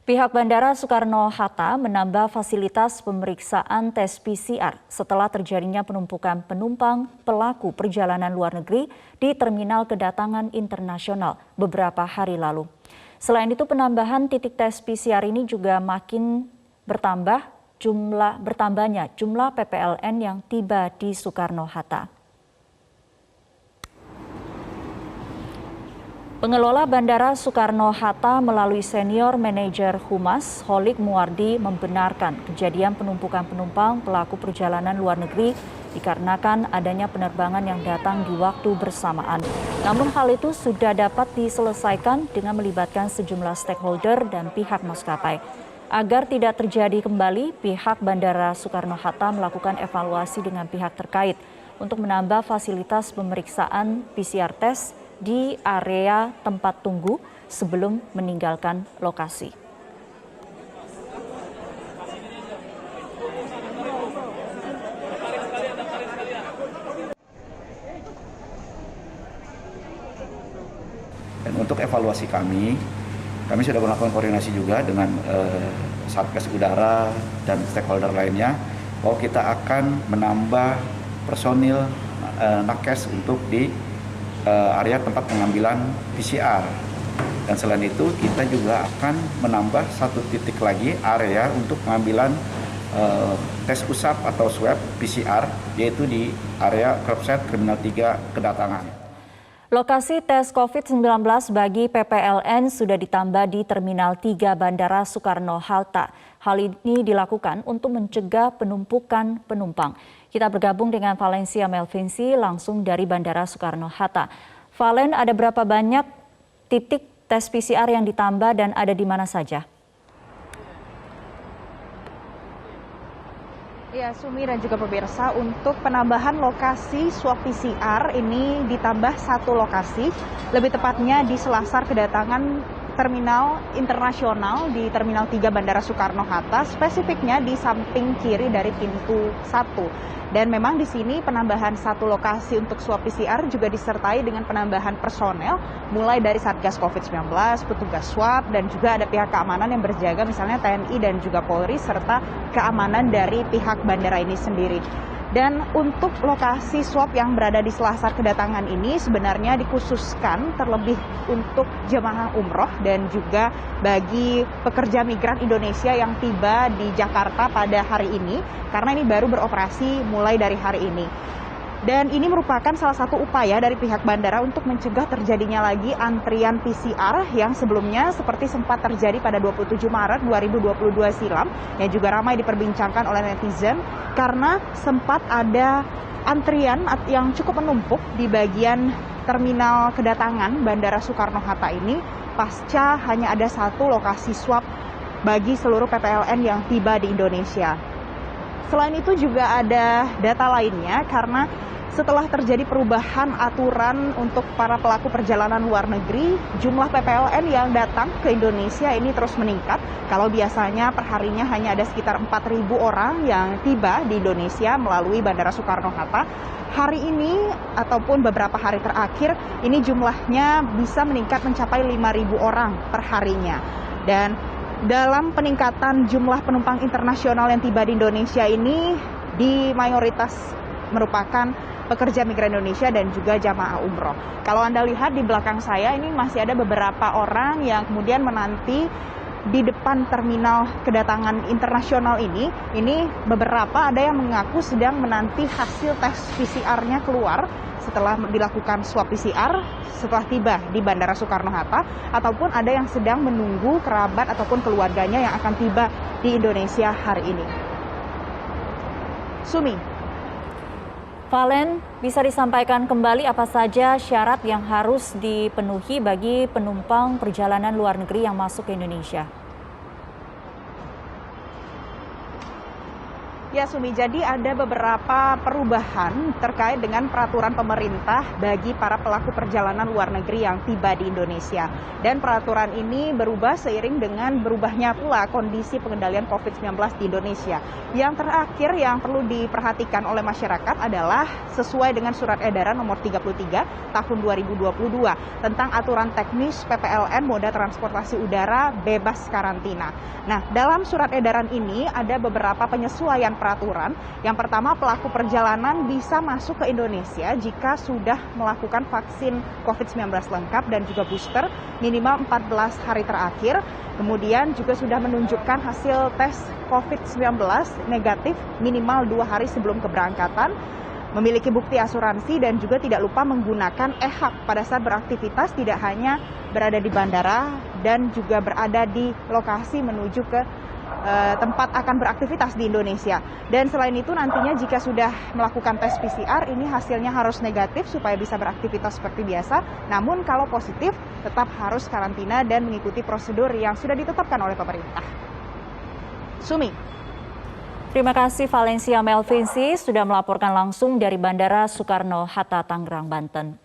Pihak Bandara Soekarno-Hatta menambah fasilitas pemeriksaan tes PCR setelah terjadinya penumpukan penumpang pelaku perjalanan luar negeri di Terminal Kedatangan Internasional beberapa hari lalu. Selain itu, penambahan titik tes PCR ini juga makin bertambahnya jumlah PPLN yang tiba di Soekarno-Hatta. Pengelola Bandara Soekarno-Hatta melalui senior manajer Humas, Holik Muwardi, membenarkan kejadian penumpukan penumpang pelaku perjalanan luar negeri dikarenakan adanya penerbangan yang datang di waktu bersamaan. Namun hal itu sudah dapat diselesaikan dengan melibatkan sejumlah stakeholder dan pihak maskapai. Agar tidak terjadi kembali, pihak Bandara Soekarno-Hatta melakukan evaluasi dengan pihak terkait untuk menambah fasilitas pemeriksaan PCR test di area tempat tunggu sebelum meninggalkan lokasi. Dan untuk evaluasi kami sudah melakukan koordinasi juga dengan Satgas Udara dan stakeholder lainnya bahwa kita akan menambah personil nakes untuk di area tempat pengambilan PCR. Dan selain itu kita juga akan menambah satu titik lagi area untuk pengambilan tes usap atau swab PCR, yaitu di area Kropset Terminal 3 Kedatangan. Lokasi tes COVID-19 bagi PPLN sudah ditambah di Terminal 3 Bandara Soekarno-Hatta. Hal ini dilakukan untuk mencegah penumpukan penumpang. Kita bergabung dengan Valencia Melvinci langsung dari Bandara Soekarno-Hatta. Valen, ada berapa banyak titik tes PCR yang ditambah dan ada di mana saja? Ya, Sumi dan juga pemirsa, untuk penambahan lokasi swab PCR ini ditambah satu lokasi, lebih tepatnya di selasar kedatangan Terminal Internasional di Terminal 3 Bandara Soekarno-Hatta, spesifiknya di samping kiri dari pintu 1. Dan memang di sini penambahan satu lokasi untuk swab PCR juga disertai dengan penambahan personel, mulai dari Satgas COVID-19, petugas swab, dan juga ada pihak keamanan yang berjaga, misalnya TNI dan juga Polri, serta keamanan dari pihak bandara ini sendiri. Dan untuk lokasi swab yang berada di selasar kedatangan ini sebenarnya dikhususkan terlebih untuk jemaah umroh dan juga bagi pekerja migran Indonesia yang tiba di Jakarta pada hari ini, karena ini baru beroperasi mulai dari hari ini. Dan ini merupakan salah satu upaya dari pihak bandara untuk mencegah terjadinya lagi antrian PCR yang sebelumnya seperti sempat terjadi pada 27 Maret 2022 silam, yang juga ramai diperbincangkan oleh netizen karena sempat ada antrian yang cukup menumpuk di bagian terminal kedatangan Bandara Soekarno-Hatta ini pasca hanya ada satu lokasi swab bagi seluruh PPLN yang tiba di Indonesia. Selain itu juga ada data lainnya karena setelah terjadi perubahan aturan untuk para pelaku perjalanan luar negeri, jumlah PPLN yang datang ke Indonesia ini terus meningkat. Kalau biasanya perharinya hanya ada sekitar 4.000 orang yang tiba di Indonesia melalui Bandara Soekarno-Hatta, hari ini ataupun beberapa hari terakhir ini jumlahnya bisa meningkat mencapai 5.000 orang perharinya. Dan dalam peningkatan jumlah penumpang internasional yang tiba di Indonesia ini di mayoritas merupakan pekerja migran Indonesia dan juga jamaah umroh. Kalau Anda lihat di belakang saya ini masih ada beberapa orang yang kemudian menanti di depan terminal kedatangan internasional ini beberapa ada yang mengaku sedang menanti hasil tes PCR-nya keluar setelah dilakukan swab PCR setelah tiba di Bandara Soekarno-Hatta, ataupun ada yang sedang menunggu kerabat ataupun keluarganya yang akan tiba di Indonesia hari ini. Sumi. Valen, bisa disampaikan kembali apa saja syarat yang harus dipenuhi bagi penumpang perjalanan luar negeri yang masuk ke Indonesia? Ya Sumi, jadi ada beberapa perubahan terkait dengan peraturan pemerintah bagi para pelaku perjalanan luar negeri yang tiba di Indonesia. Dan peraturan ini berubah seiring dengan berubahnya pula kondisi pengendalian COVID-19 di Indonesia. Yang terakhir yang perlu diperhatikan oleh masyarakat adalah sesuai dengan surat edaran nomor 33 tahun 2022 tentang aturan teknis PPLN moda transportasi udara bebas karantina. Nah, dalam surat edaran ini ada beberapa penyesuaian peraturan. Yang pertama, pelaku perjalanan bisa masuk ke Indonesia jika sudah melakukan vaksin COVID-19 lengkap dan juga booster minimal 14 hari terakhir. Kemudian juga sudah menunjukkan hasil tes COVID-19 negatif minimal 2 hari sebelum keberangkatan, memiliki bukti asuransi dan juga tidak lupa menggunakan e-hak pada saat beraktivitas, tidak hanya berada di bandara dan juga berada di lokasi menuju ke tempat akan beraktivitas di Indonesia. Dan selain itu nantinya jika sudah melakukan tes PCR ini hasilnya harus negatif supaya bisa beraktivitas seperti biasa. Namun kalau positif tetap harus karantina dan mengikuti prosedur yang sudah ditetapkan oleh pemerintah. Sumi. Terima kasih Valencia Melvinsi sudah melaporkan langsung dari Bandara Soekarno-Hatta, Tangerang, Banten.